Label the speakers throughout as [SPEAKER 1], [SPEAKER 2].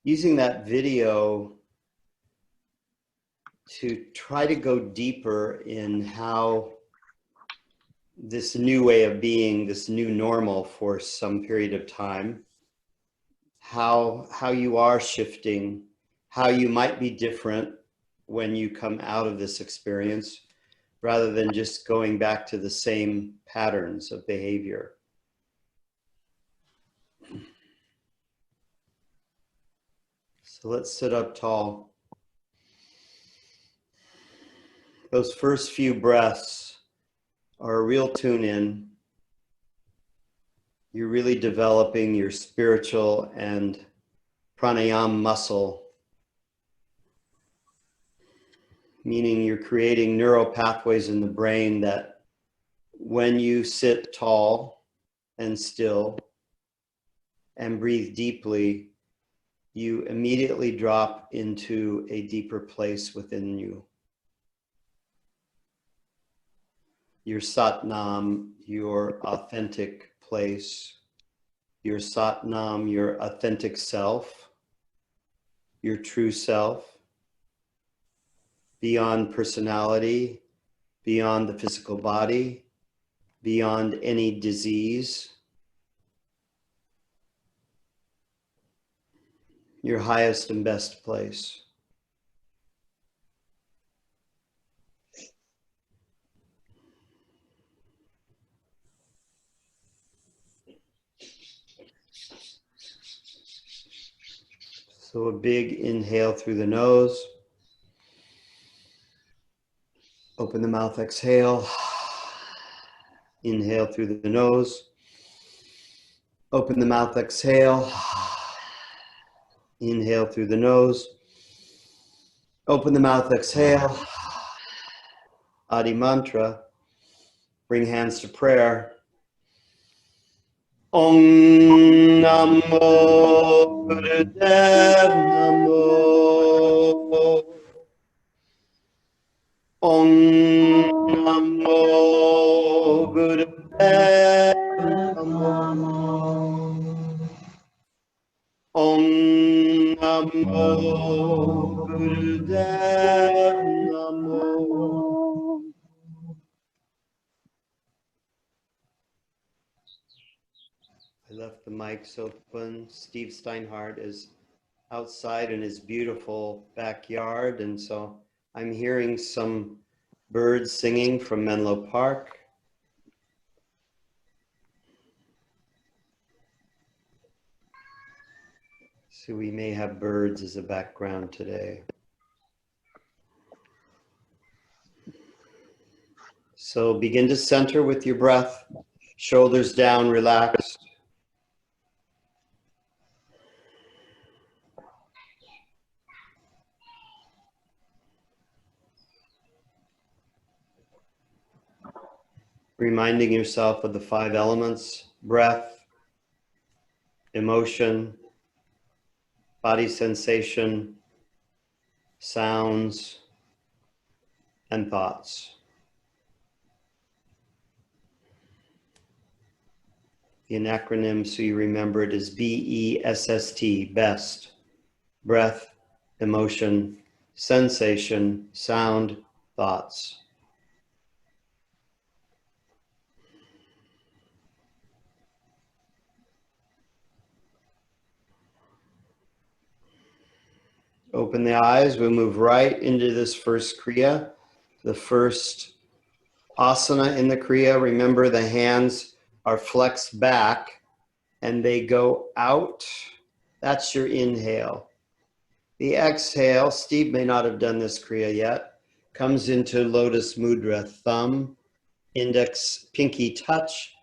[SPEAKER 1] using that video to try to go deeper in how this new way of being, this new normal for some period of time, how you are shifting, how you might be different when you come out of this experience, rather than just going back to the same patterns of behavior. So let's sit up tall. Those first few breaths are a real tune in. You're really developing your spiritual and pranayama muscle, meaning you're creating neural pathways in the brain that when you sit tall and still and breathe deeply, you immediately drop into a deeper place within you. Your Satnam, your authentic place, your Satnam, your authentic self, your true self, beyond personality, beyond the physical body, beyond any disease, your highest and best place. So a big inhale through the nose. Open the mouth, exhale. Inhale through the nose. Open the mouth, exhale. Inhale through the nose. Open the mouth, exhale. Adi mantra. Bring hands to prayer. Om Namo Gurudev Namo. Om Namo Gurudev Namo. Om Namo Gurudev Namo. I left the mics open. Steve Steinhardt is outside in his beautiful backyard, and so I'm hearing some birds singing from Menlo Park. So we may have birds as a background today. So begin to center with your breath, shoulders down, relaxed. Reminding yourself of the 5 elements: breath, emotion, body sensation, sounds, and thoughts. The acronym, so you remember it, is BESST, best. Breath, emotion, sensation, sound, thoughts. Open the eyes. We'll move right into this first Kriya, the first asana in the Kriya. Remember, the hands are flexed back and they go out. That's your inhale. The exhale, Steve may not have done this Kriya yet, comes into Lotus Mudra. Thumb, index, pinky touch.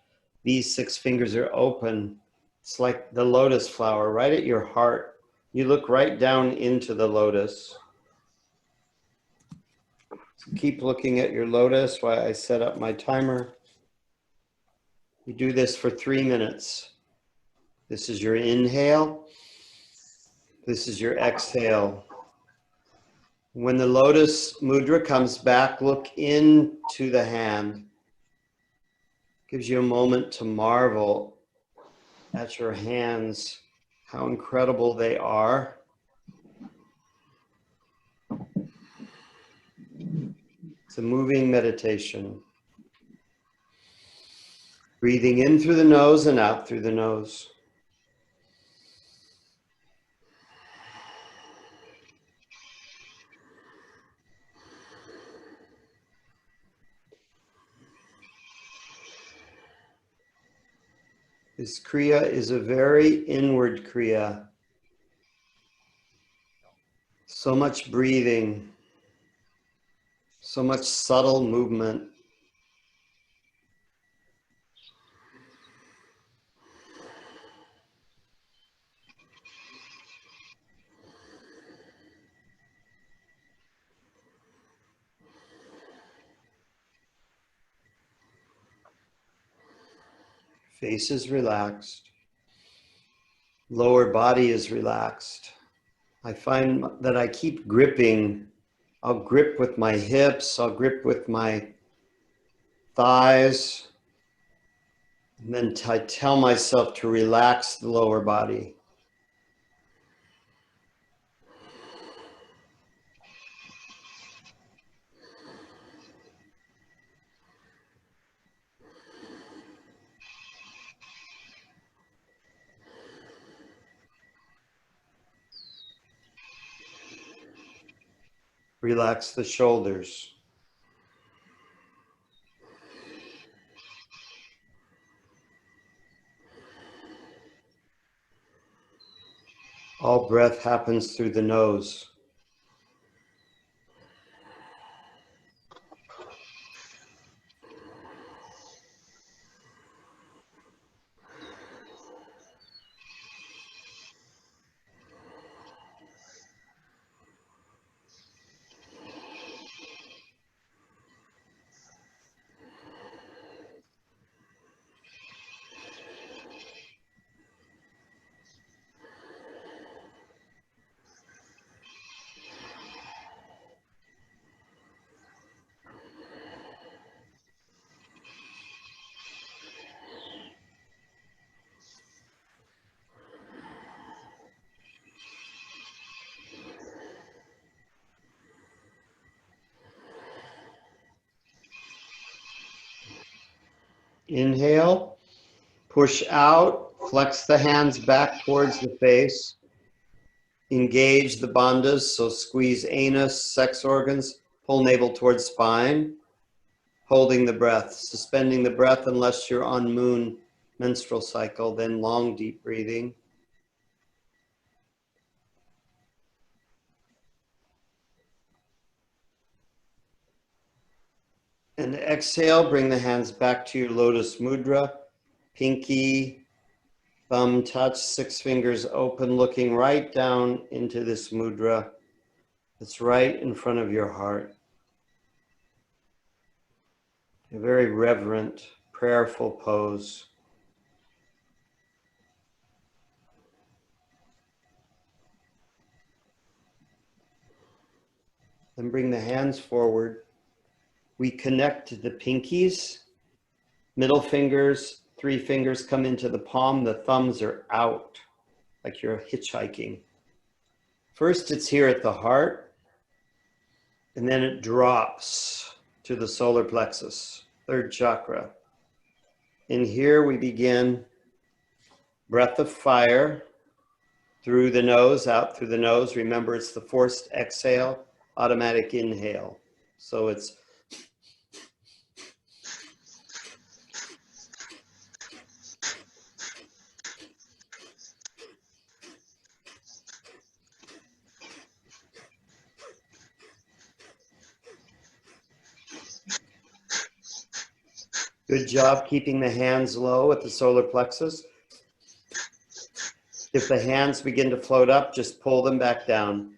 [SPEAKER 1] These 6 fingers are open. It's like the lotus flower right at your heart. You look right down into the lotus. So keep looking at your lotus while I set up my timer. You do this for 3 minutes. This is your inhale. This is your exhale. When the lotus mudra comes back, look into the hand. Gives you a moment to marvel at your hands, how incredible they are. It's a moving meditation. Breathing in through the nose and out through the nose. This Kriya is a very inward Kriya. So much breathing, so much subtle movement. Face is relaxed. Lower body is relaxed. I find that I keep gripping. I'll grip with my hips, I'll grip with my thighs, and then I tell myself to relax the lower body. Relax the shoulders. All breath happens through the nose. Inhale, push out, flex the hands back towards the face. Engage the bandhas, so squeeze anus, sex organs, pull navel towards spine. Holding the breath, suspending the breath unless you're on moon menstrual cycle, then long deep breathing. And exhale, bring the hands back to your lotus mudra. Pinky, thumb touch, 6 fingers open, looking right down into this mudra that's right in front of your heart. A very reverent, prayerful pose. Then bring the hands forward. We connect the pinkies, middle fingers, 3 fingers come into the palm, the thumbs are out, like you're hitchhiking. First, it's here at the heart, and then it drops to the solar plexus, 3rd chakra. In here we begin breath of fire through the nose, out through the nose. Remember, it's the forced exhale, automatic inhale. So it's good job keeping the hands low at the solar plexus. If the hands begin to float up, just pull them back down.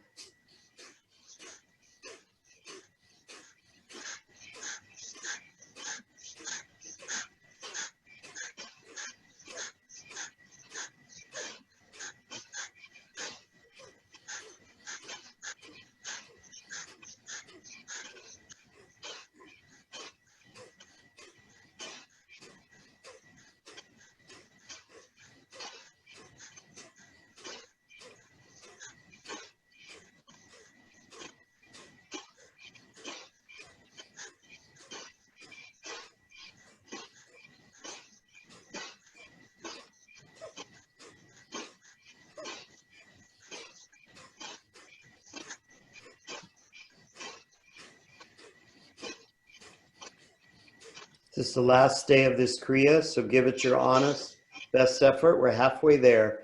[SPEAKER 1] This is the last day of this Kriya, so give it your honest, best effort. We're halfway there.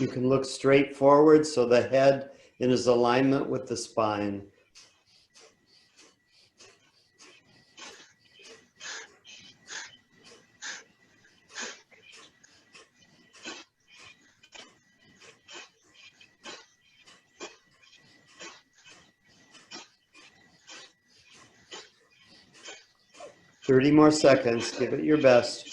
[SPEAKER 1] You can look straight forward so the head is alignment with the spine. "30 more seconds. Give it your best."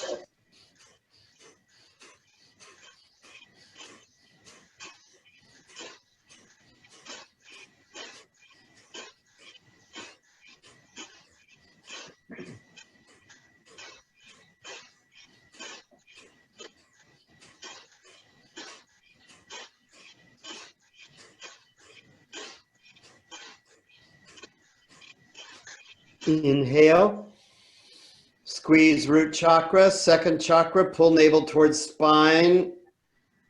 [SPEAKER 1] Inhale. Squeeze root chakra, second chakra, pull navel towards spine.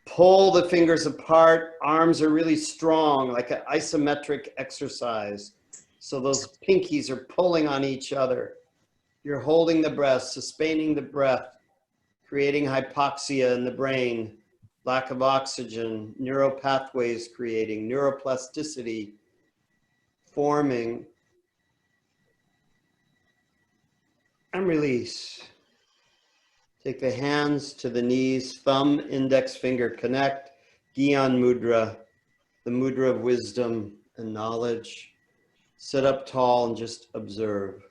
[SPEAKER 1] Pull the fingers apart. Arms are really strong, like an isometric exercise. So those pinkies are pulling on each other. You're holding the breath, sustaining the breath, creating hypoxia in the brain, lack of oxygen, neural pathways creating, neuroplasticity forming. And release. Take the hands to the knees, thumb, index finger connect, Gyan Mudra, the mudra of wisdom and knowledge. Sit up tall and just observe.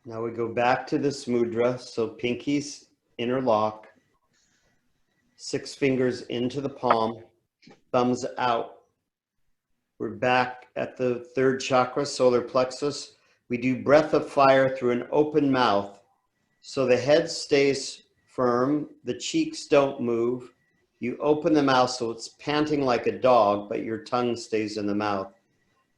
[SPEAKER 1] Now we go back to this mudra, so pinkies interlock, 6 fingers into the palm, thumbs out. We're back at the third chakra, solar plexus. We do breath of fire through an open mouth. So the head stays firm, the cheeks don't move. You open the mouth so it's panting like a dog, but your tongue stays in the mouth.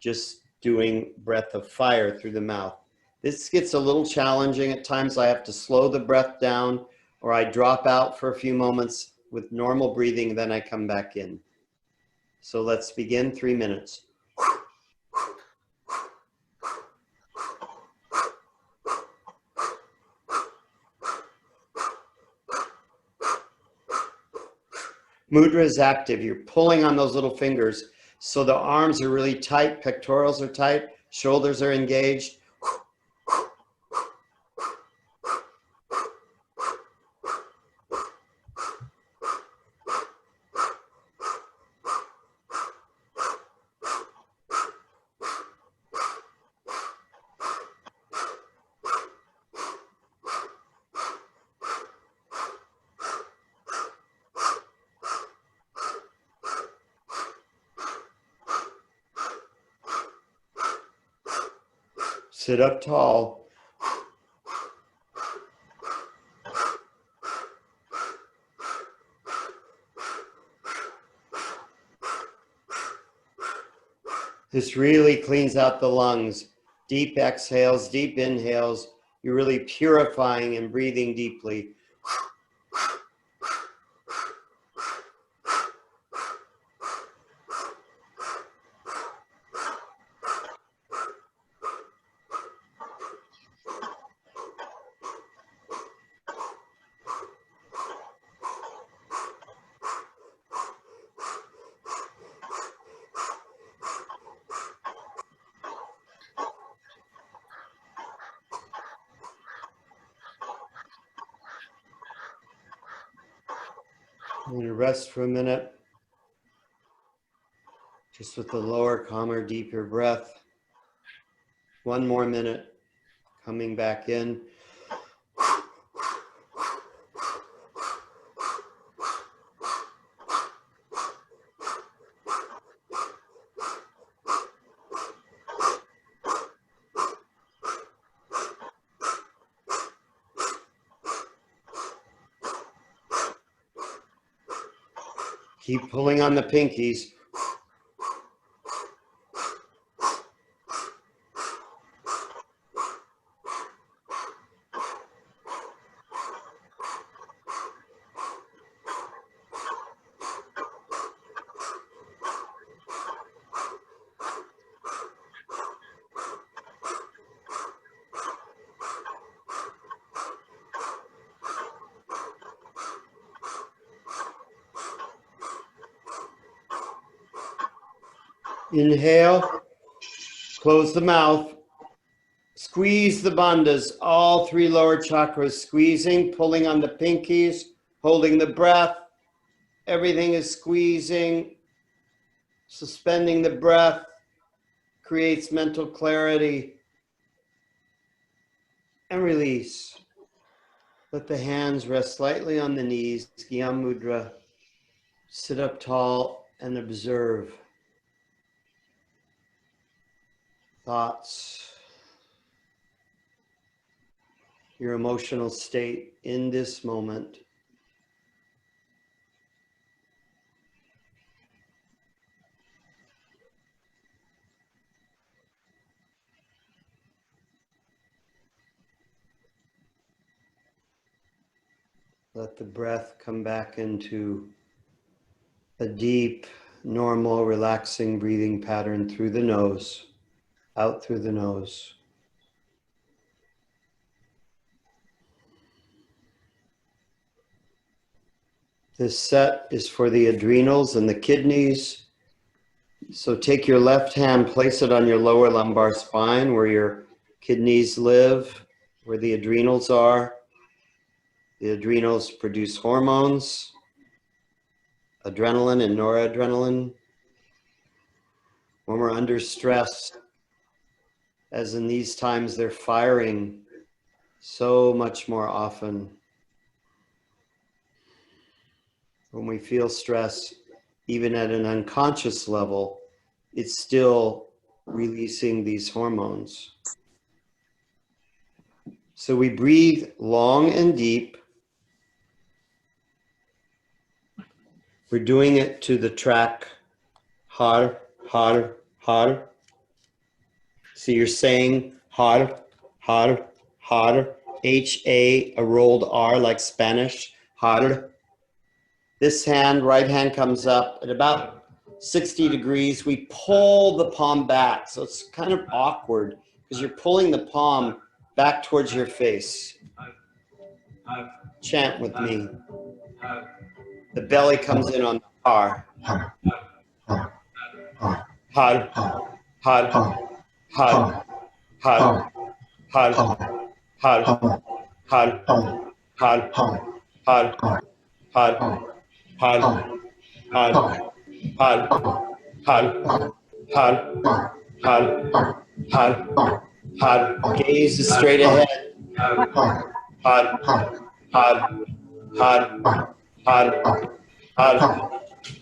[SPEAKER 1] Just doing breath of fire through the mouth. This gets a little challenging. At times I have to slow the breath down, or I drop out for a few moments with normal breathing, then I come back in. So let's begin. 3 minutes. Mudra is active. You're pulling on those little fingers. So the arms are really tight, pectorals are tight, shoulders are engaged. Sit up tall. This really cleans out the lungs. Deep exhales, deep inhales. You're really purifying and breathing deeply. I'm going to rest for a minute. Just with the lower, calmer, deeper breath. One more minute. Coming back in. Keep pulling on the pinkies. Inhale, close the mouth, squeeze the bandhas, all three lower chakras, squeezing, pulling on the pinkies, holding the breath. Everything is squeezing, suspending the breath, creates mental clarity, and release. Let the hands rest slightly on the knees, Gyam Mudra. Sit up tall and observe thoughts, your emotional state in this moment. Let the breath come back into a deep, normal, relaxing breathing pattern through the nose, out through the nose. This set is for the adrenals and the kidneys. So take your left hand, place it on your lower lumbar spine where your kidneys live, where the adrenals are. The adrenals produce hormones, adrenaline and noradrenaline. When we're under stress, as in these times, they're firing so much more often. When we feel stress, even at an unconscious level, it's still releasing these hormones. So we breathe long and deep. We're doing it to the track, har, har, har. So you're saying har, har, har, H-A, a rolled R like Spanish, har. This hand, right hand comes up at about 60 degrees. We pull the palm back. So it's kind of awkward because you're pulling the palm back towards your face. Chant with me. The belly comes in on the har. Har, har, har, har, har, har, har, har, har, har, har. Har, har, har, har, har, har, har, har. Gaze straight ahead. Har, har, har, har, har, har,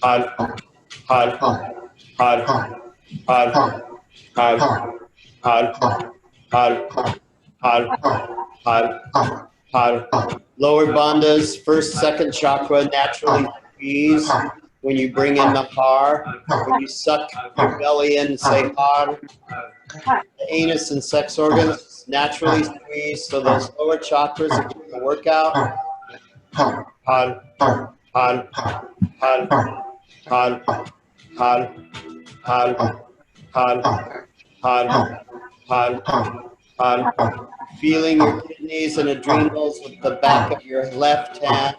[SPEAKER 1] har, har, har, har, har, har. Lower bandhas, first, second chakra, naturally squeeze. When you bring in the har, when you suck your belly in, say har. The anus and sex organs naturally squeeze, so those lower chakras are getting a workout. Har, har, har, har, har, har, har, har, har, har. Feeling your kidneys and adrenals with the back of your left hand.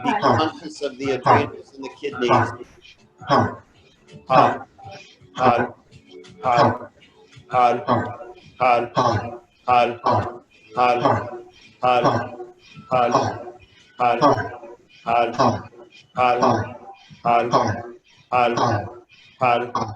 [SPEAKER 1] Be conscious of the adrenals and the kidneys. Har, har, har, har, har, har, har, har, har, har, har, har, har, har, har,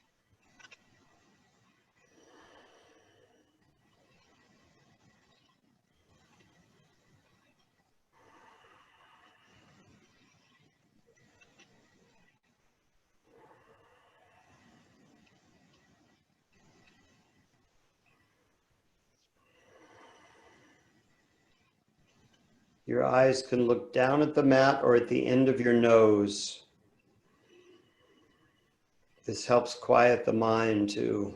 [SPEAKER 1] Your eyes can look down at the mat or at the end of your nose. This helps quiet the mind too.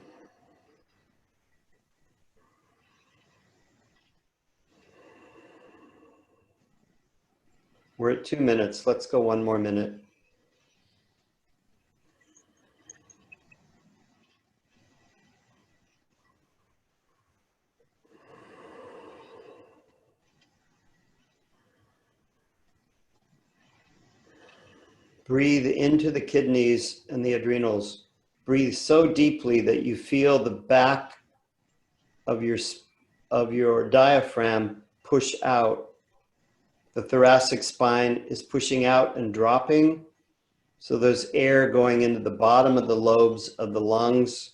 [SPEAKER 1] We're at 2 minutes. Let's go 1 more minute. Breathe into the kidneys and the adrenals. Breathe so deeply that you feel the back of your diaphragm push out. The thoracic spine is pushing out and dropping. So there's air going into the bottom of the lobes of the lungs.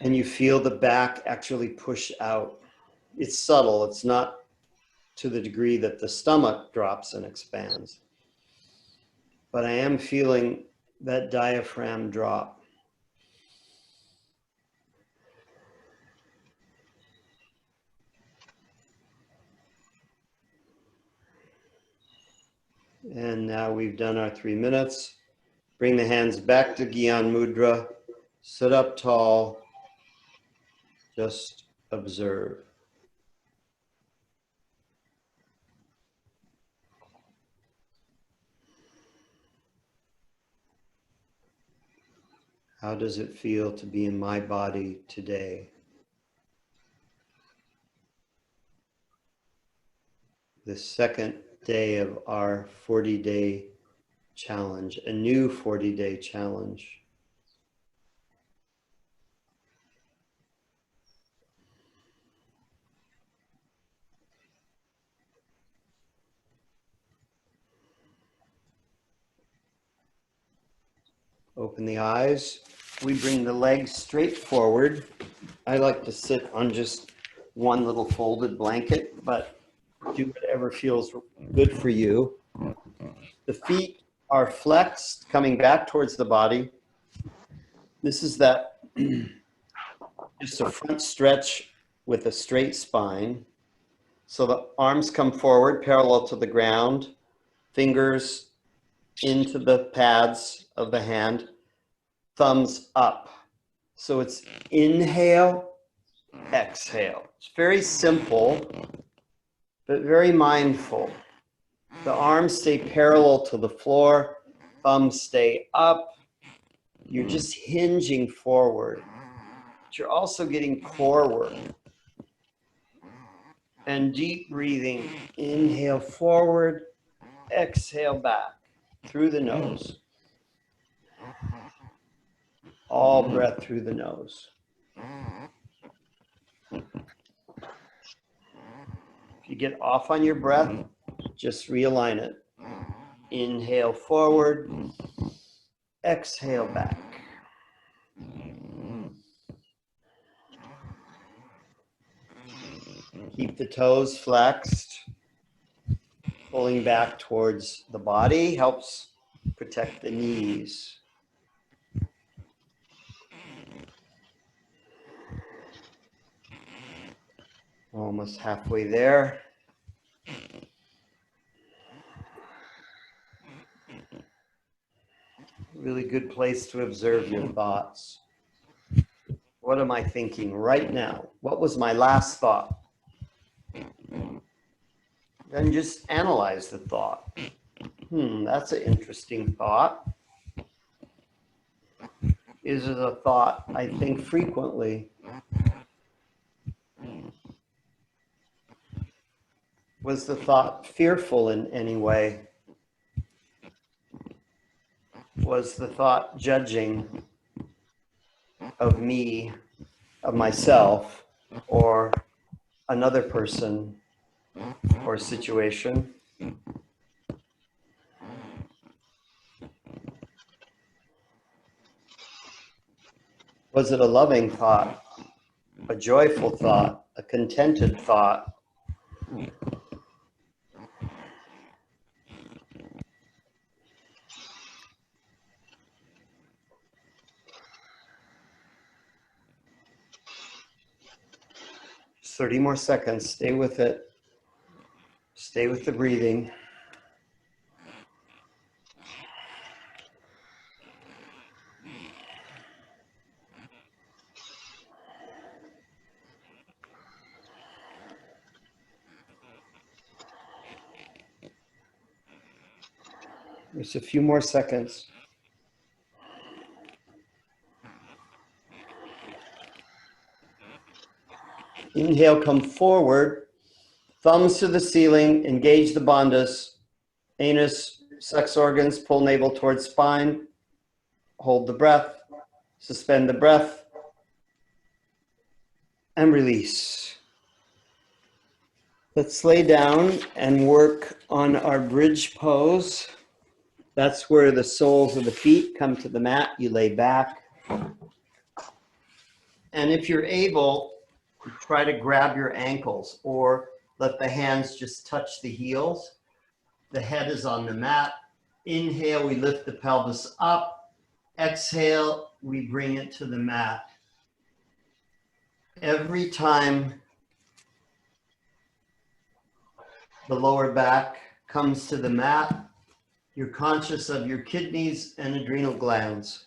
[SPEAKER 1] And you feel the back actually push out. It's subtle. It's not to the degree that the stomach drops and expands. But I am feeling that diaphragm drop. And now we've done our 3 minutes. Bring the hands back to Gyan Mudra. Sit up tall. Just observe. How does it feel to be in my body today? The second day of our 40-day challenge, a new 40-day challenge. Open the eyes. We bring the legs straight forward. I like to sit on just one little folded blanket, but do whatever feels good for you. The feet are flexed, coming back towards the body. This is that just a front stretch with a straight spine. So the arms come forward, parallel to the ground, fingers into the pads of the hand, thumbs up. So it's inhale, exhale. It's very simple, but very mindful. The arms stay parallel to the floor, thumbs stay up. You're just hinging forward, but you're also getting core work. And deep breathing, inhale forward, exhale back through the nose. All breath through the nose. If you get off on your breath, just realign it. Inhale forward, exhale back. Keep the toes flexed. Pulling back towards the body helps protect the knees. Almost halfway there. Really good place to observe your thoughts. What am I thinking right now? What was my last thought? Then just analyze the thought. That's an interesting thought. Is it a thought I think frequently? Was the thought fearful in any way? Was the thought judging of me, of myself, or another person or situation? Was it a loving thought, a joyful thought, a contented thought? Just 30 more seconds, stay with it. Stay with the breathing. Just a few more seconds. Inhale, come forward. Thumbs to the ceiling, engage the bandhas. Anus, sex organs, pull navel towards spine. Hold the breath. Suspend the breath. And release. Let's lay down and work on our bridge pose. That's where the soles of the feet come to the mat. You lay back. And if you're able, try to grab your ankles or let the hands just touch the heels. The head is on the mat. Inhale, we lift the pelvis up. Exhale, we bring it to the mat. Every time the lower back comes to the mat, you're conscious of your kidneys and adrenal glands.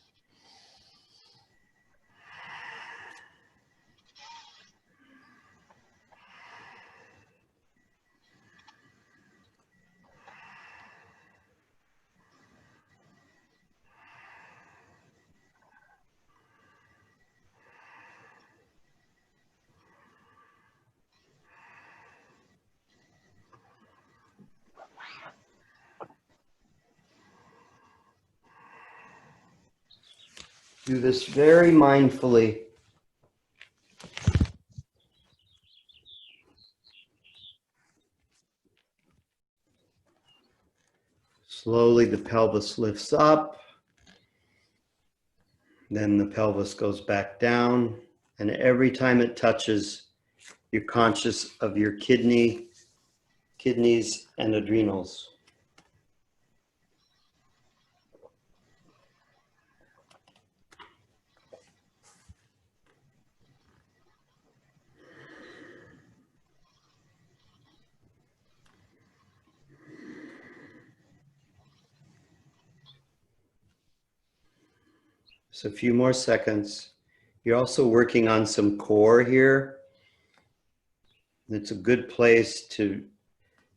[SPEAKER 1] Do this very mindfully. Slowly the pelvis lifts up. Then the pelvis goes back down. And every time it touches, you're conscious of your kidneys and adrenals. So a few more seconds. You're also working on some core here. It's a good place to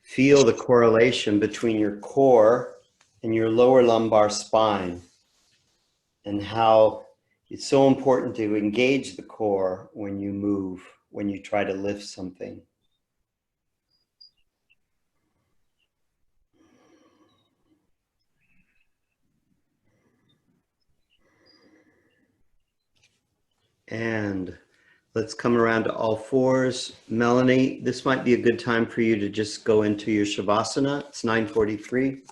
[SPEAKER 1] feel the correlation between your core and your lower lumbar spine, and how it's so important to engage the core when you move, when you try to lift something. And let's come around to all fours. Melanie, this might be a good time for you to just go into your Shavasana. It's 9:43.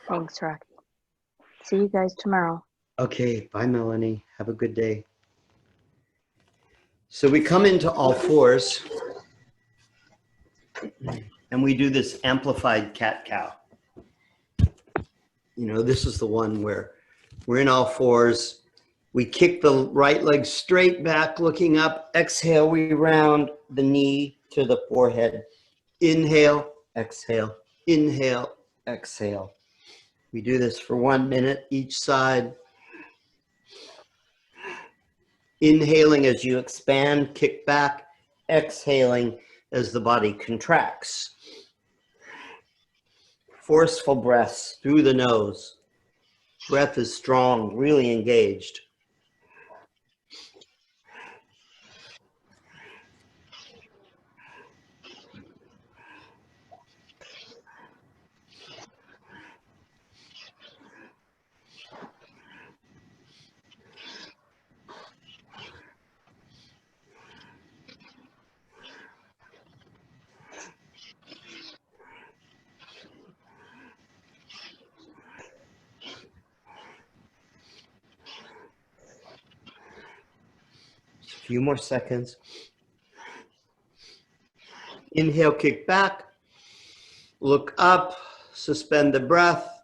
[SPEAKER 2] Thanks, Rocky. See you guys tomorrow.
[SPEAKER 1] Okay, bye, Melanie. Have a good day. So we come into all fours and we do this amplified cat-cow. You know, this is the one where we're in all fours. We kick the right leg straight back, looking up. Exhale, we round the knee to the forehead. Inhale, exhale, inhale, exhale. We do this for 1 minute each side. Inhaling as you expand, kick back. Exhaling as the body contracts. Forceful breaths through the nose. Breath is strong, really engaged. A few more seconds. Inhale, kick back. Look up, suspend the breath.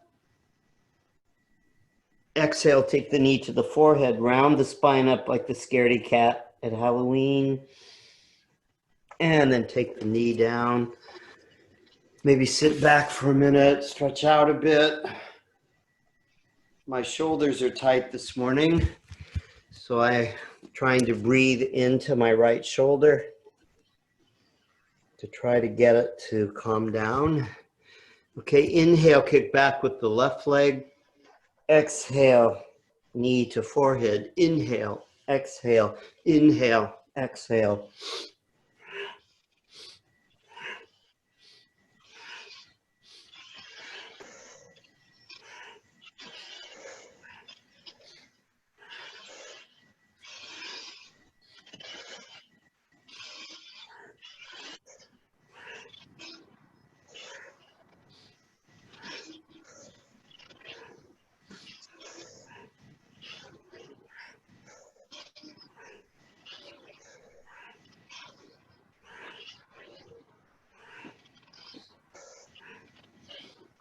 [SPEAKER 1] Exhale, take the knee to the forehead, round the spine up like the scaredy cat at Halloween. And then take the knee down. Maybe sit back for a minute, stretch out a bit. My shoulders are tight this morning, so I'm trying to breathe into my right shoulder to try to get it to calm down. Okay, inhale, kick back with the left leg. Exhale, knee to forehead. Inhale, exhale, inhale, exhale.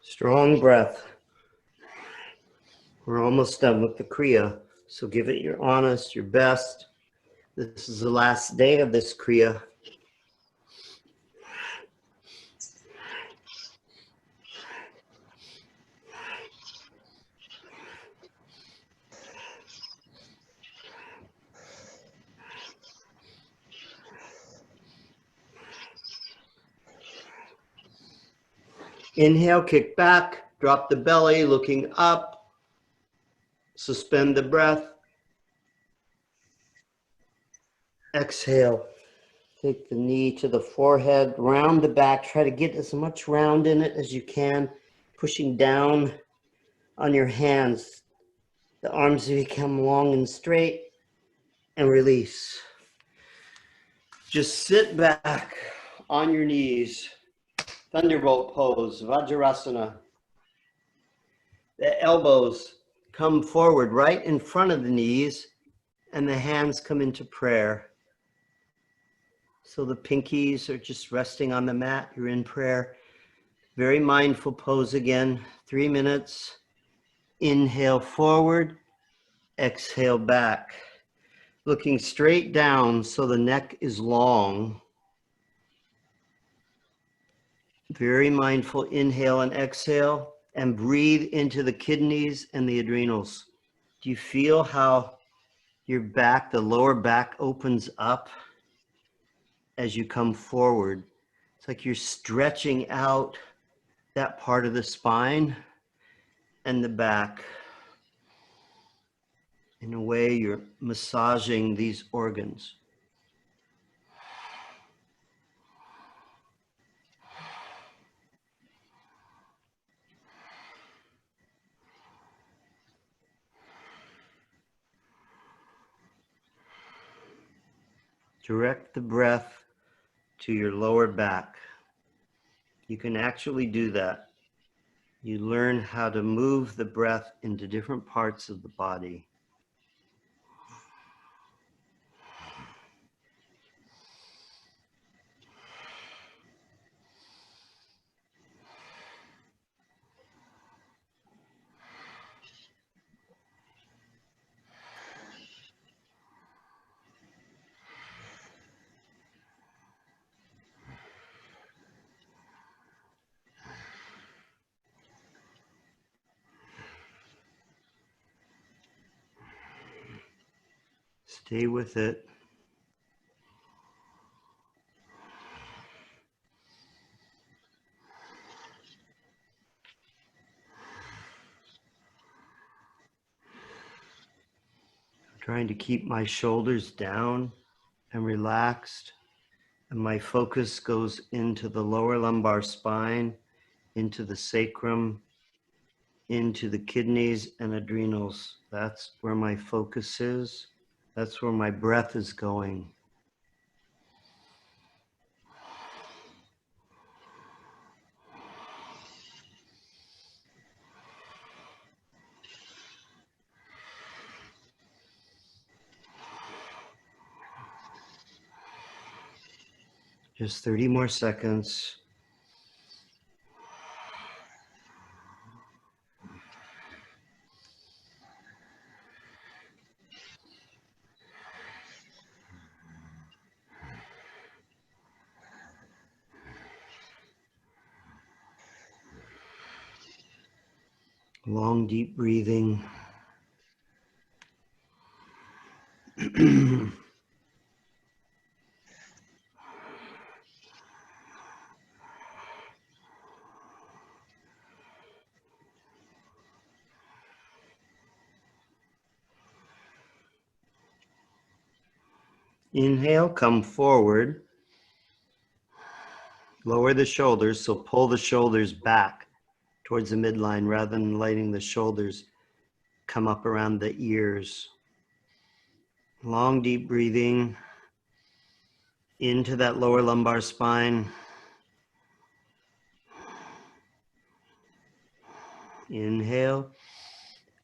[SPEAKER 1] Strong breath. We're almost done with the Kriya, so give it your honest, your best. This is the last day of this Kriya. Inhale, kick back, drop the belly, looking up, suspend the breath. Exhale, take the knee to the forehead, round the back, try to get as much round in it as you can, pushing down on your hands. The arms become long and straight, and release. Just sit back on your knees. Thunderbolt Pose, Vajrasana. The elbows come forward right in front of the knees, and the hands come into prayer. So the pinkies are just resting on the mat. You're in prayer. Very mindful pose again. 3 minutes. Inhale forward. Exhale back. Looking straight down so the neck is long. Very mindful inhale and exhale. And breathe into the kidneys and the adrenals. Do you feel how your back, the lower back, opens up as you come forward? It's like you're stretching out that part of the spine and the back. In a way, you're massaging these organs. Direct the breath to your lower back. You can actually do that. You learn how to move the breath into different parts of the body. Stay with it. I'm trying to keep my shoulders down and relaxed, and my focus goes into the lower lumbar spine, into the sacrum, into the kidneys and adrenals. That's where my focus is. That's where my breath is going. Just 30 more seconds. Long, deep breathing. Inhale, come forward. Lower the shoulders, so pull the shoulders back towards the midline rather than letting the shoulders come up around the ears. Long, deep breathing into that lower lumbar spine. Inhale.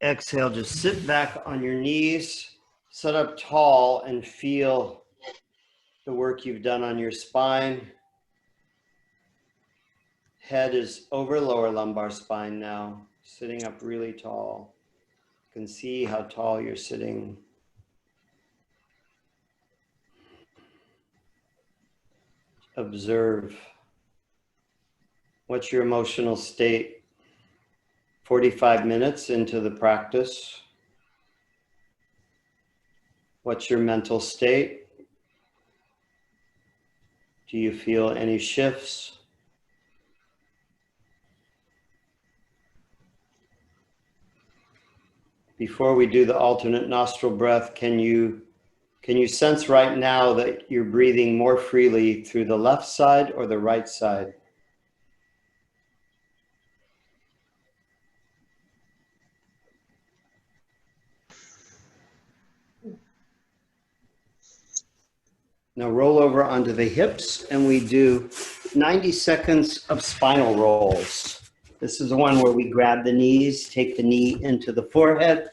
[SPEAKER 1] Exhale, just sit back on your knees, sit up tall and feel the work you've done on your spine. Head is over lower lumbar spine now, sitting up really tall. You can see how tall you're sitting. Observe. What's your emotional state? 45 minutes into the practice. What's your mental state? Do you feel any shifts? Before we do the alternate nostril breath, can you sense right now that you're breathing more freely through the left side or the right side? Now roll over onto the hips and we do 90 seconds of spinal rolls. This is the one where we grab the knees, take the knee into the forehead,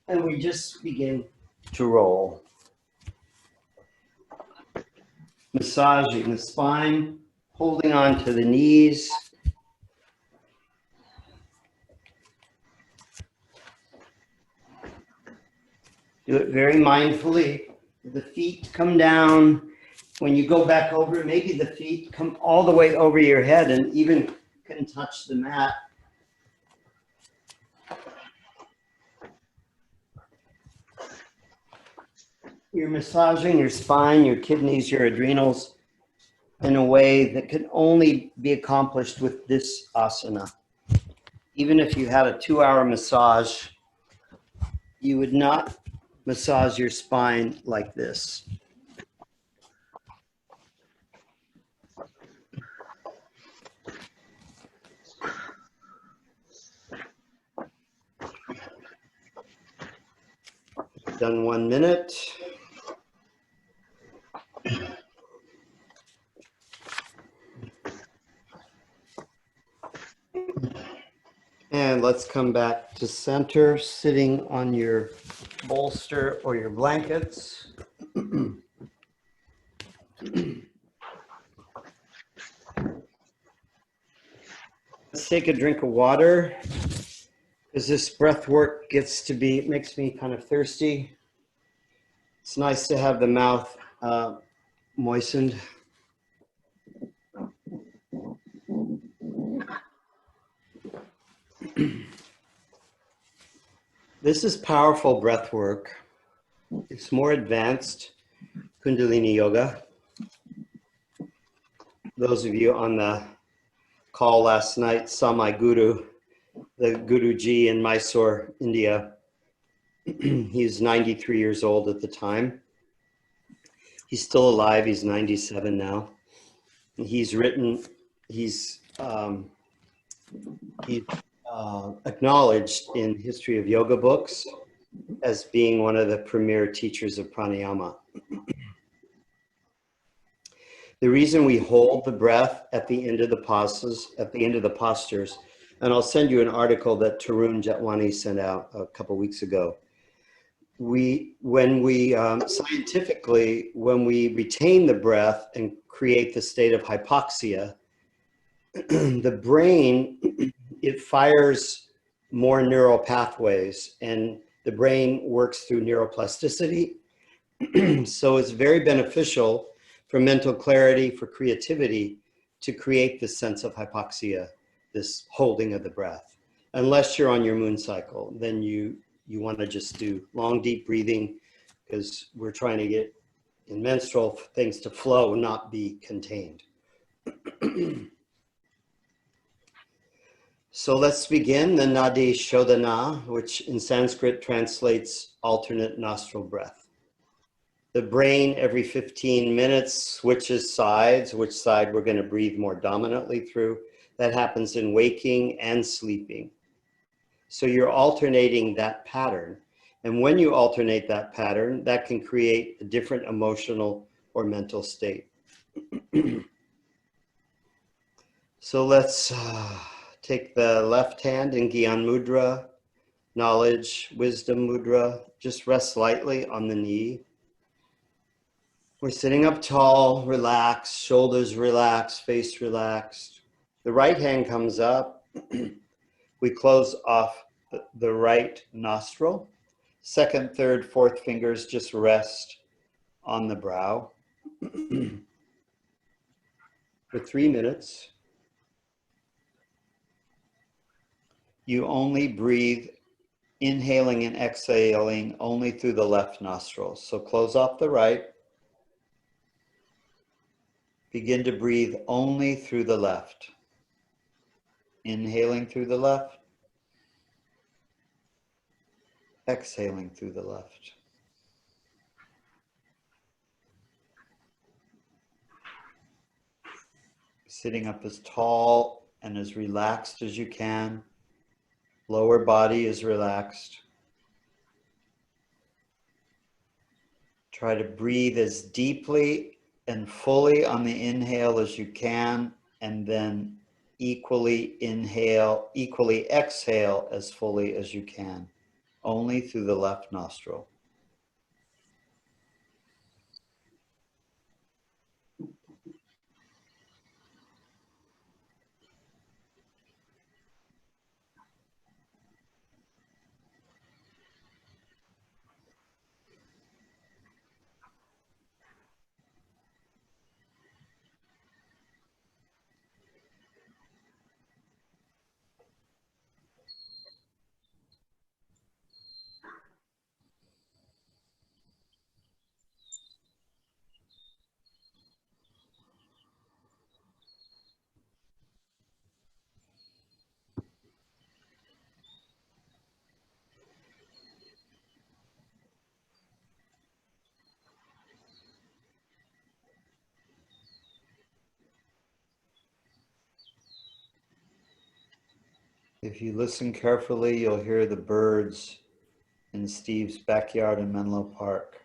[SPEAKER 1] and we just begin to roll. Massaging the spine, holding on to the knees. Do it very mindfully. The feet come down. When you go back over, maybe the feet come all the way over your head and even can touch the mat. You're massaging your spine, your kidneys, your adrenals in a way that can only be accomplished with this asana. Even if you had a 2-hour massage, you would not massage your spine like this. Done 1 minute. And let's come back to center, sitting on your bolster or your blankets. Let's take a drink of water, because this breath work makes me kind of thirsty. It's nice to have the mouth moistened. This is powerful breath work. It's more advanced Kundalini Yoga. Those of you on the call last night saw my guru, the Guruji in Mysore, India. He's 93 years old at the time. He's still alive. He's 97 now. He's acknowledged in history of yoga books as being one of the premier teachers of pranayama. The reason we hold the breath at the end of the postures, and I'll send you an article that Tarun Jatwani sent out a couple weeks ago. Scientifically, when we retain the breath and create the state of hypoxia, the brain, it fires more neural pathways, and the brain works through neuroplasticity. So it's very beneficial for mental clarity, for creativity, to create this sense of hypoxia, this holding of the breath. unless you're on your moon cycle, then you want to just do long, deep breathing, because we're trying to get in menstrual things to flow, not be contained. So let's begin the Nadi Shodhana, which in Sanskrit translates alternate nostril breath. The brain every 15 minutes switches sides, which side we're going to breathe more dominantly through. That happens in waking and sleeping. So you're alternating that pattern. And when you alternate that pattern, that can create a different emotional or mental state. So let's take the left hand in Gyan Mudra, knowledge, wisdom mudra. Just rest lightly on the knee. We're sitting up tall, relaxed, shoulders relaxed, face relaxed. The right hand comes up. We close off the right nostril. Second, third, fourth fingers just rest on the brow. For 3 minutes, you only breathe, inhaling and exhaling only through the left nostril. So close off the right. Begin to breathe only through the left. Inhaling through the left. Exhaling through the left. Sitting up as tall and as relaxed as you can. Lower body is relaxed. Try to breathe as deeply and fully on the inhale as you can, and then equally inhale, equally exhale as fully as you can, only through the left nostril. If you listen carefully, you'll hear the birds in Steve's backyard in Menlo Park.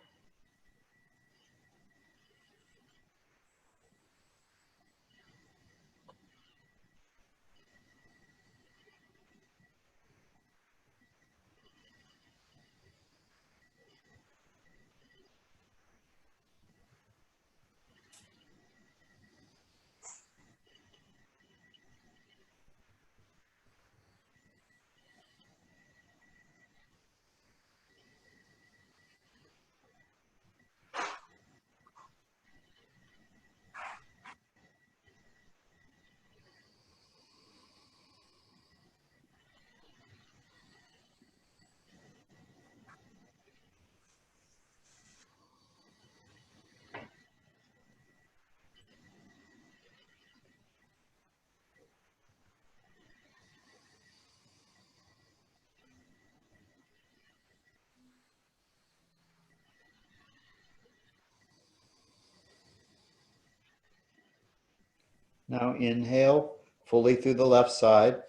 [SPEAKER 1] Now inhale fully through the left side.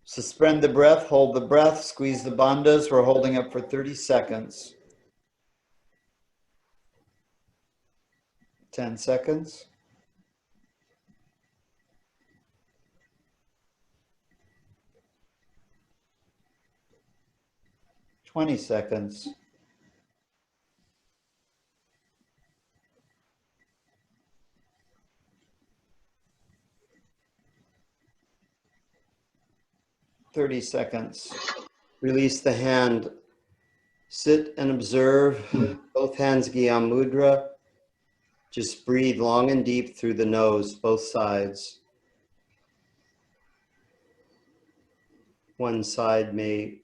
[SPEAKER 1] Suspend the breath, hold the breath, squeeze the bandhas. We're holding up for 30 seconds. 10 seconds. 20 seconds. 30 seconds. Release the hand. Sit and observe. Both hands Gyan Mudra. Just breathe long and deep through the nose, both sides. One side may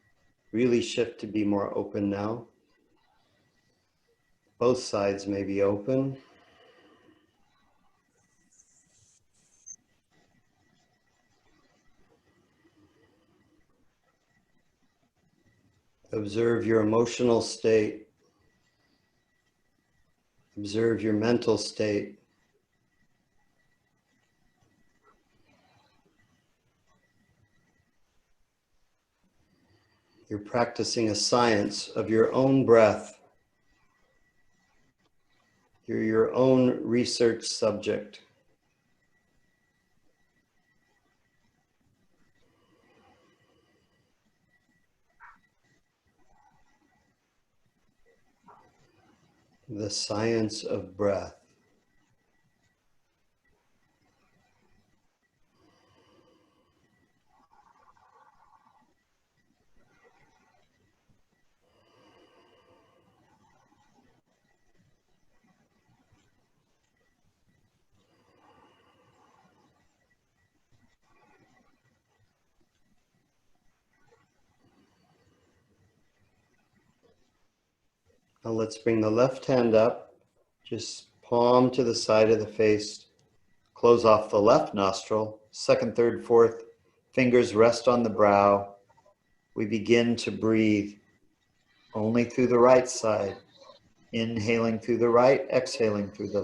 [SPEAKER 1] really shift to be more open now. Both sides may be open. Observe your emotional state. Observe your mental state. You're practicing a science of your own breath. You're your own research subject. The science of breath. Now let's bring the left hand up, just palm to the side of the face, close off the left nostril, second, third, fourth, fingers rest on the brow. We begin to breathe only through the right side, inhaling through the right, exhaling through the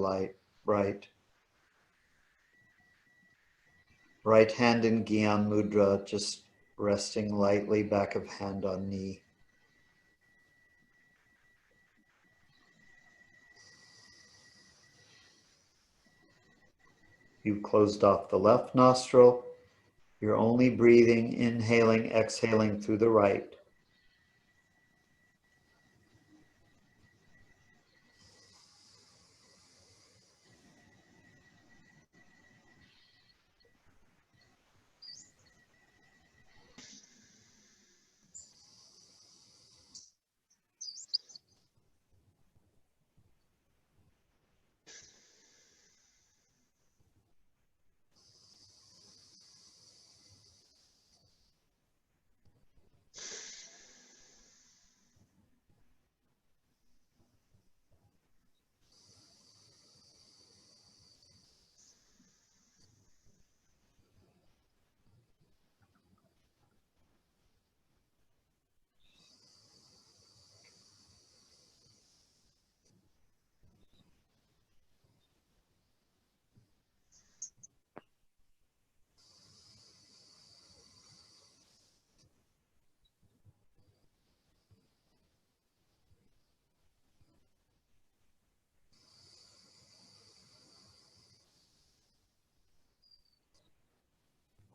[SPEAKER 1] right. Right hand in Gyan Mudra, just resting lightly, back of hand on knee. You've closed off the left nostril. You're only breathing, inhaling, exhaling through the right.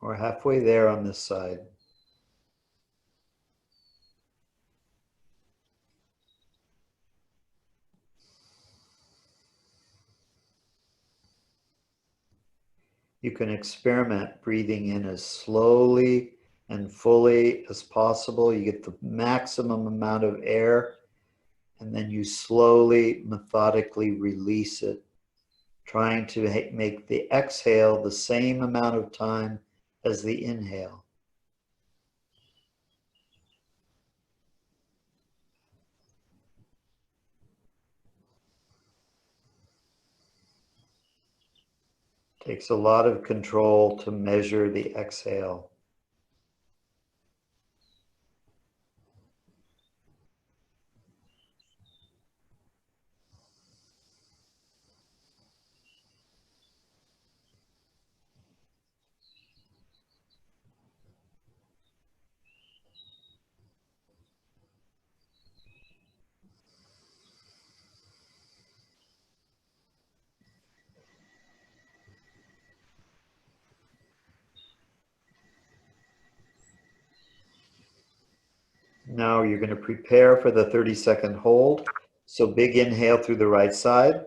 [SPEAKER 1] We're halfway there on this side. You can experiment breathing in as slowly and fully as possible. You get the maximum amount of air, and then you slowly, methodically release it, trying to make the exhale the same amount of time as the inhale. Takes a lot of control to measure the exhale. Now you're going to prepare for the 30-second hold. So big inhale through the right side.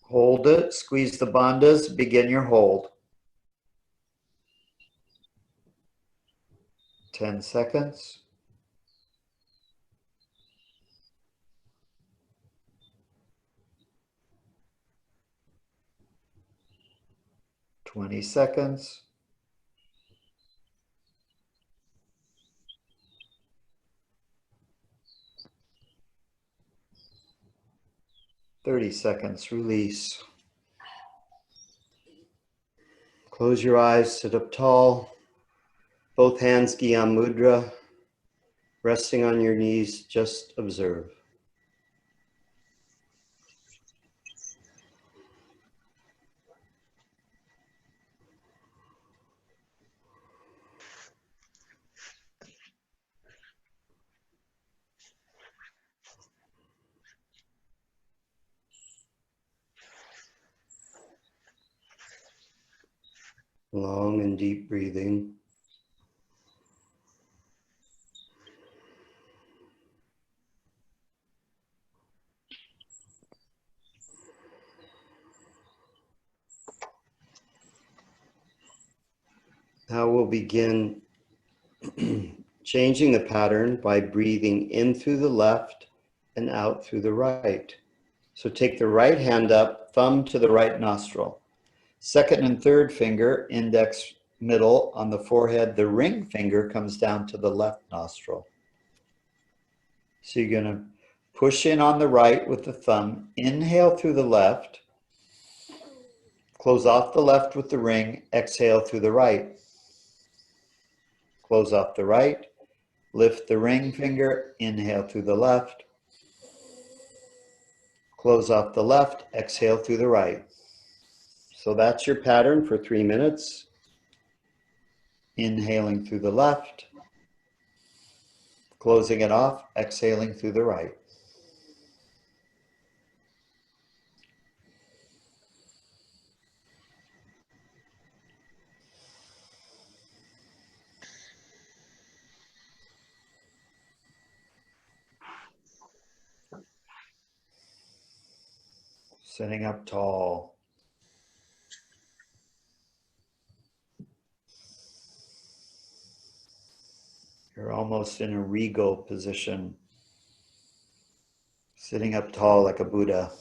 [SPEAKER 1] Hold it, squeeze the bandhas, begin your hold. 10 seconds. 20 seconds. 30 seconds, release. Close your eyes, sit up tall. Both hands Gyan Mudra. Resting on your knees, just observe. Long and deep breathing. Now we'll begin changing the pattern by breathing in through the left and out through the right. So take the right hand up, thumb to the right nostril. Second and third finger, index middle on the forehead. The ring finger comes down to the left nostril. So you're going to push in on the right with the thumb, inhale through the left, close off the left with the ring, exhale through the right. Close off the right, lift the ring finger, inhale through the left, close off the left, exhale through the right. So that's your pattern for 3 minutes. Inhaling through the left, closing it off, exhaling through the right. Sitting up tall. You're almost in a regal position. Sitting up tall like a Buddha.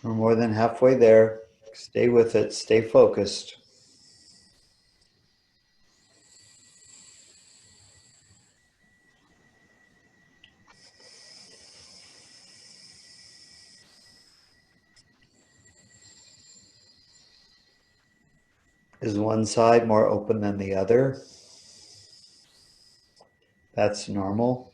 [SPEAKER 1] We're more than halfway there. Stay with it. Stay focused. Is one side more open than the other? That's normal.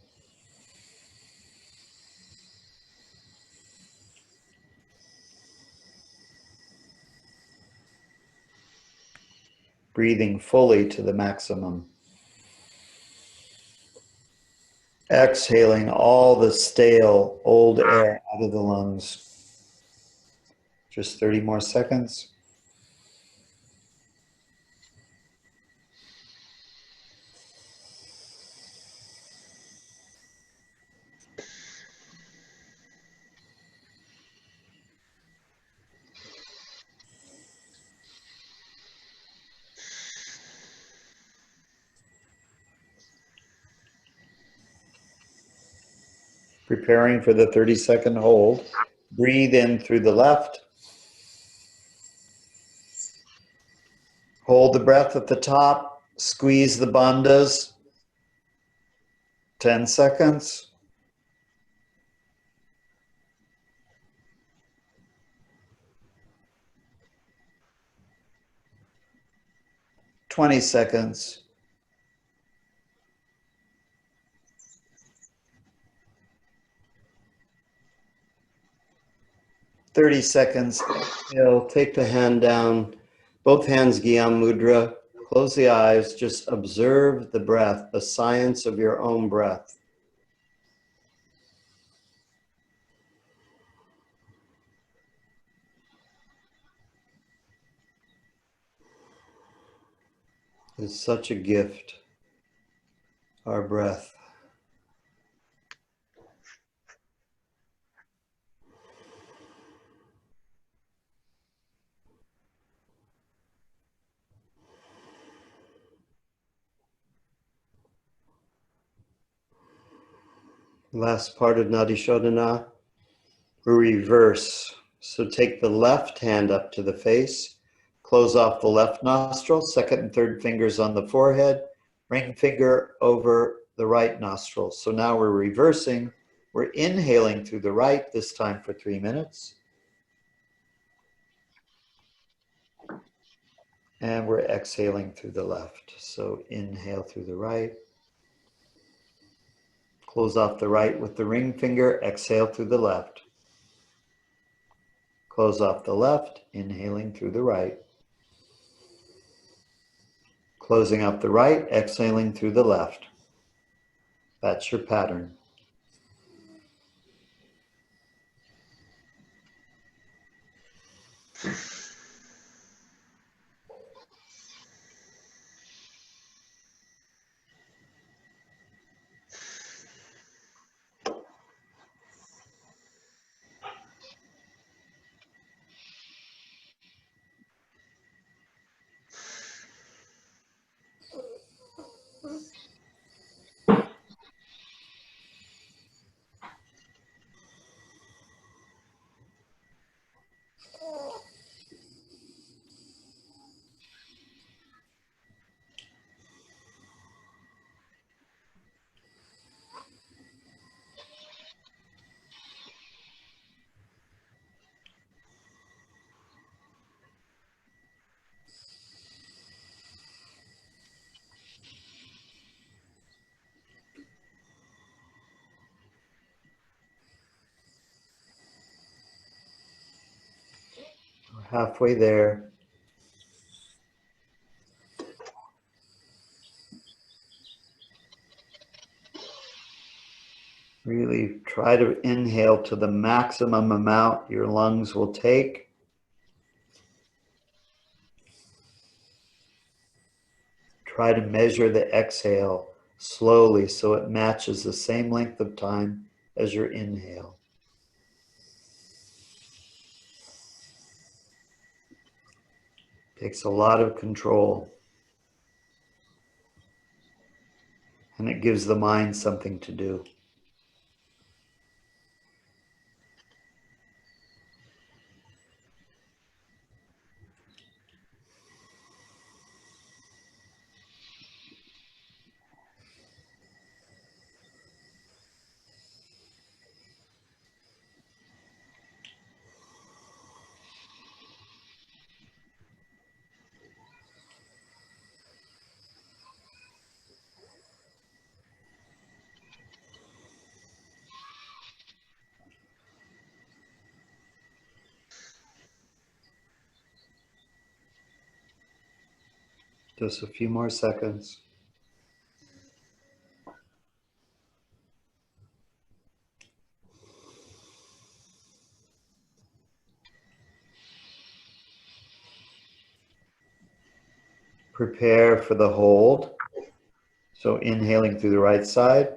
[SPEAKER 1] Breathing fully to the maximum. Exhaling all the stale, old air out of the lungs. Just 30 more seconds. Preparing for the 30-second hold. Breathe in through the left. Hold the breath at the top. Squeeze the bandhas. 10 seconds. 20 seconds. 30 seconds. Exhale, take the hand down, both hands Gyam Mudra. Close the eyes, just observe the breath, the science of your own breath. It's such a gift, our breath. Last part of Nadi Shodhana, we reverse. So take the left hand up to the face, close off the left nostril, second and third fingers on the forehead, ring finger over the right nostril. So now we're reversing. We're inhaling through the right, this time for 3 minutes. And we're exhaling through the left. So inhale through the right. Close off the right with the ring finger, exhale through the left. Close off the left, inhaling through the right. Closing up the right, exhaling through the left. That's your pattern. We're halfway there. Really try to inhale to the maximum amount your lungs will take. Try to measure the exhale slowly so it matches the same length of time as your inhale. Takes a lot of control. And it gives the mind something to do. Just a few more seconds. Prepare for the hold. So inhaling through the right side.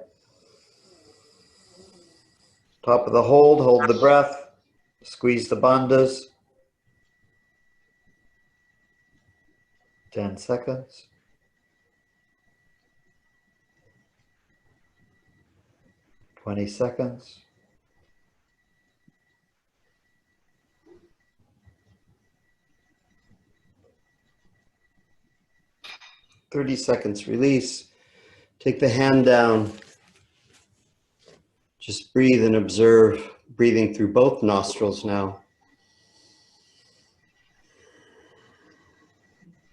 [SPEAKER 1] Top of the hold the breath. Squeeze the bandhas. 10 seconds. 20 seconds. 30 seconds, release. Take the hand down. Just breathe and observe, breathing through both nostrils now.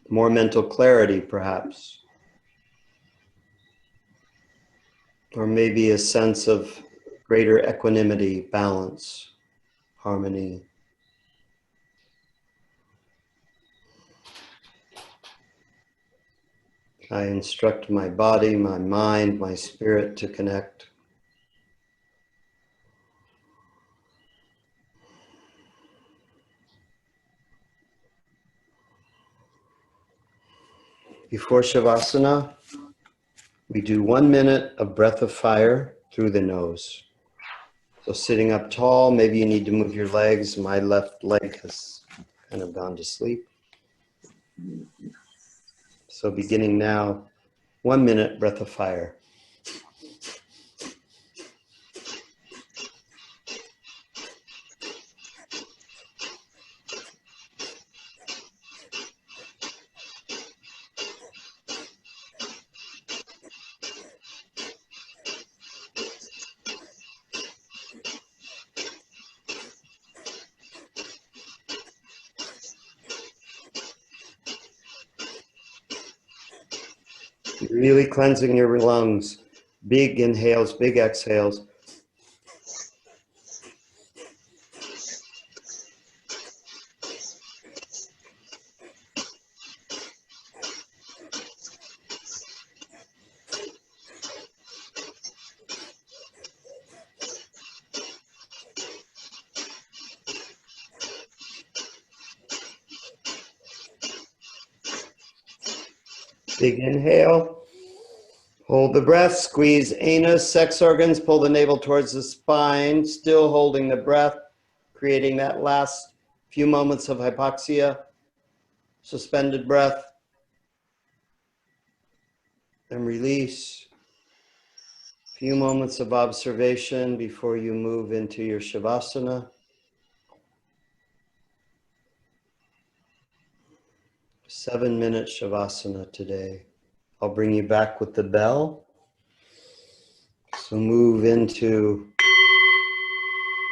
[SPEAKER 1] more mental clarity, perhaps, or maybe a sense of greater equanimity, balance, harmony. I instruct my body, my mind, my spirit to connect. Before Shavasana, we do 1 minute of breath of fire through the nose. So sitting up tall, maybe you need to move your legs. My left leg has kind of gone to sleep. So beginning now, 1 minute breath of fire. Really cleansing your lungs. Big inhales, big exhales. Big inhale. Hold the breath, squeeze anus, sex organs, pull the navel towards the spine, still holding the breath, creating that last few moments of hypoxia, suspended breath, and release. Few moments of observation before you move into your Shavasana. 7-minute Shavasana today. I'll bring you back with the bell. So move into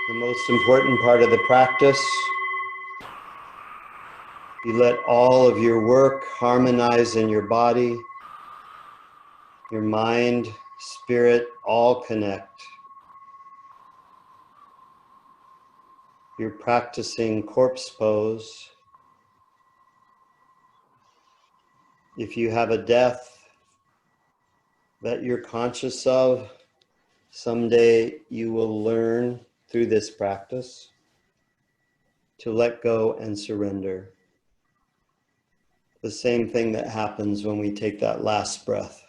[SPEAKER 1] the most important part of the practice. You let all of your work harmonize in your body, your mind, spirit, all connect. You're practicing corpse pose. If you have a death that you're conscious of, someday you will learn through this practice to let go and surrender. The same thing that happens when we take that last breath.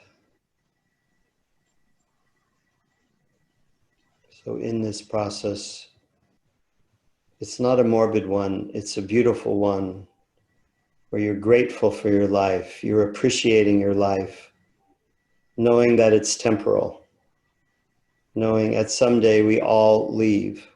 [SPEAKER 1] So in this process, it's not a morbid one, it's a beautiful one where you're grateful for your life, you're appreciating your life, knowing that it's temporal, knowing that someday we all leave.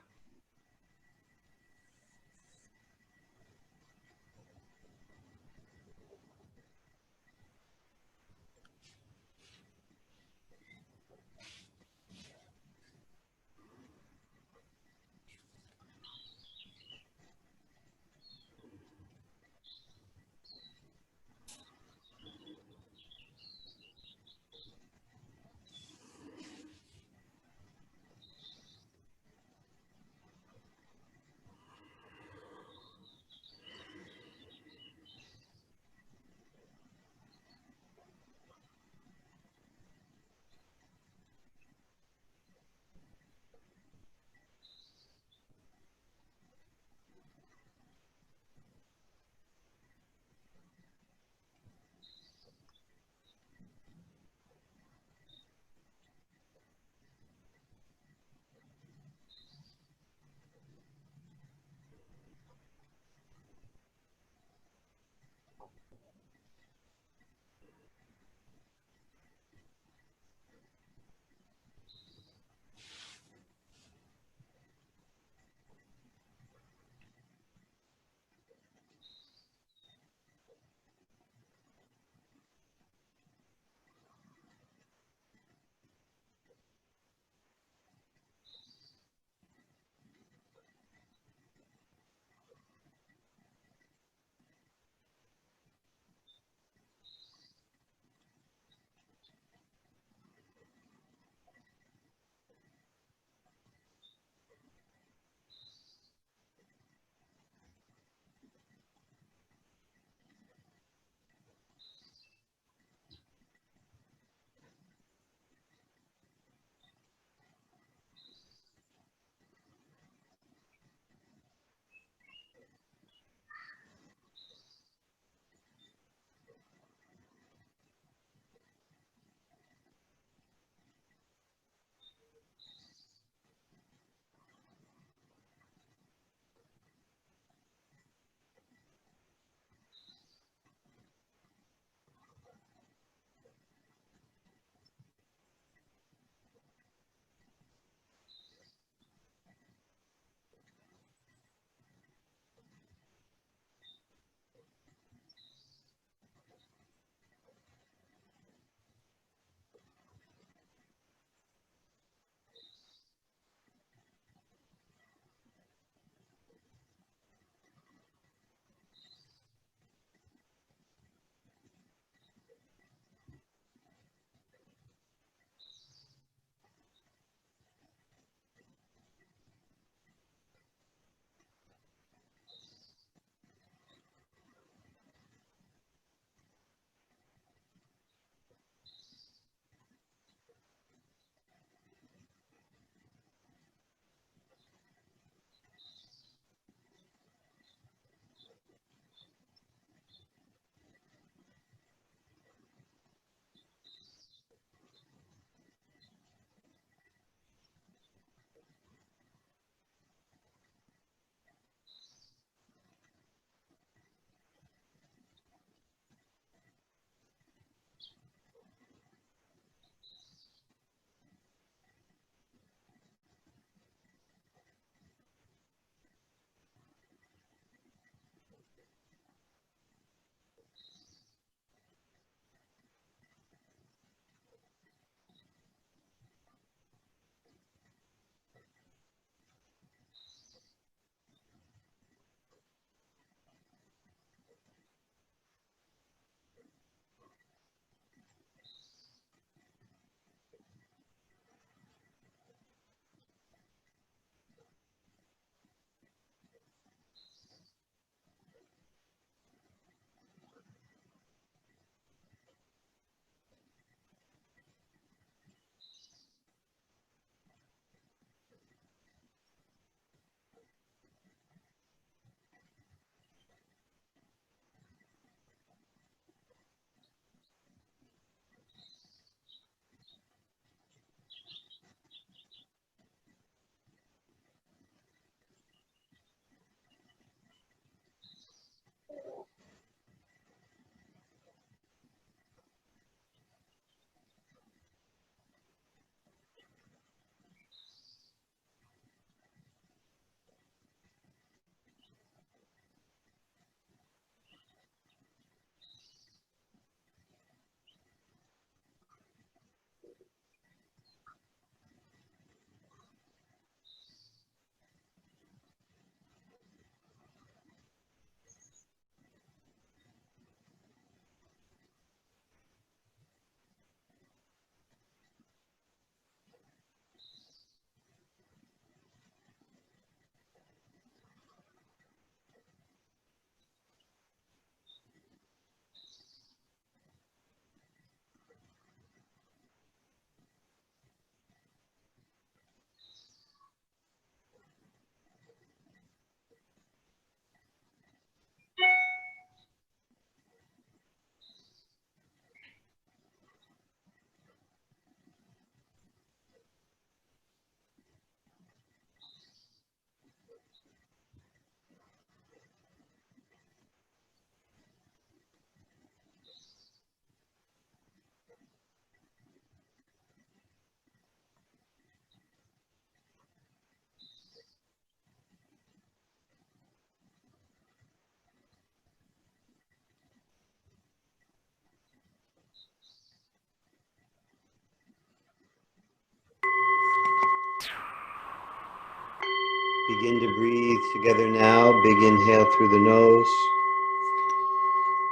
[SPEAKER 1] Begin to breathe together now. Big inhale through the nose.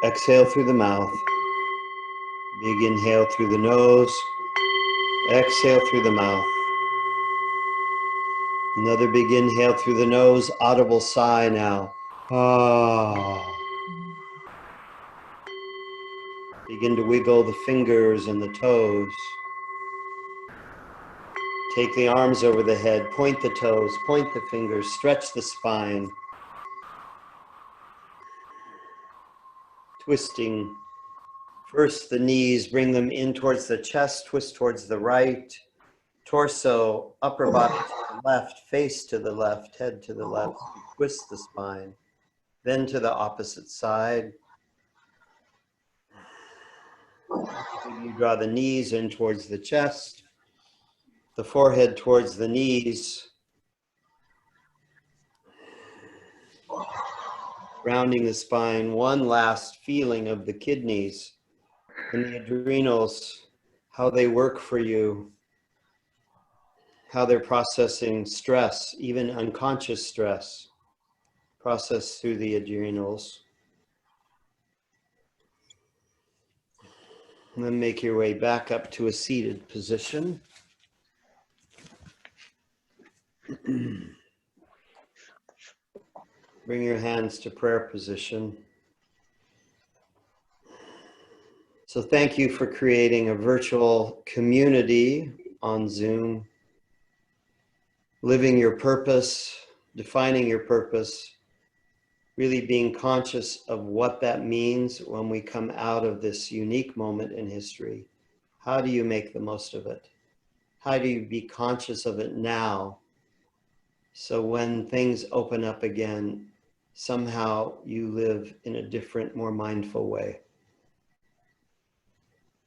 [SPEAKER 1] Exhale through the mouth. Big inhale through the nose. Exhale through the mouth. Another big inhale through the nose. Audible sigh now. Ah. Begin to wiggle the fingers and the toes. Take the arms over the head. Point the toes. Point the fingers. Stretch the spine. Twisting. First the knees, bring them in towards the chest, twist towards the right, torso, upper body to the left, face to the left, head to the left, twist the spine, then to the opposite side. You draw the knees in towards the chest, the forehead towards the knees, rounding the spine, one last feeling of the kidneys and the adrenals, how they work for you, how they're processing stress, even unconscious stress, processed through the adrenals. And then make your way back up to a seated position. Bring your hands to prayer position. So thank you for creating a virtual community on Zoom, living your purpose, defining your purpose, really being conscious of what that means when we come out of this unique moment in history. How do you make the most of it? How do you be conscious of it now? So when things open up again, somehow you live in a different, more mindful way.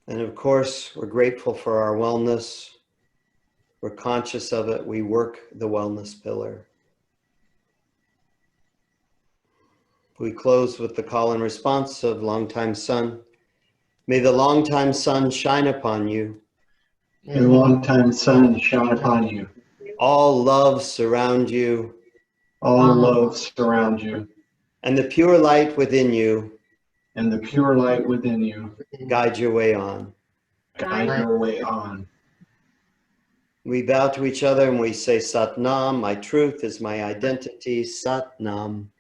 [SPEAKER 1] And of course, we're grateful for our wellness. We're conscious of it. We work the wellness pillar. We close with the call and response of longtime sun. May the longtime sun shine upon you.
[SPEAKER 3] May the longtime sun shine upon you.
[SPEAKER 1] All love surround you.
[SPEAKER 3] All love surround you.
[SPEAKER 1] And the pure light within you
[SPEAKER 3] And the pure light within you
[SPEAKER 1] guide your way on.
[SPEAKER 3] guide your way on.
[SPEAKER 1] We bow to each other and we say Sat Nam, my truth is my identity, Sat Nam.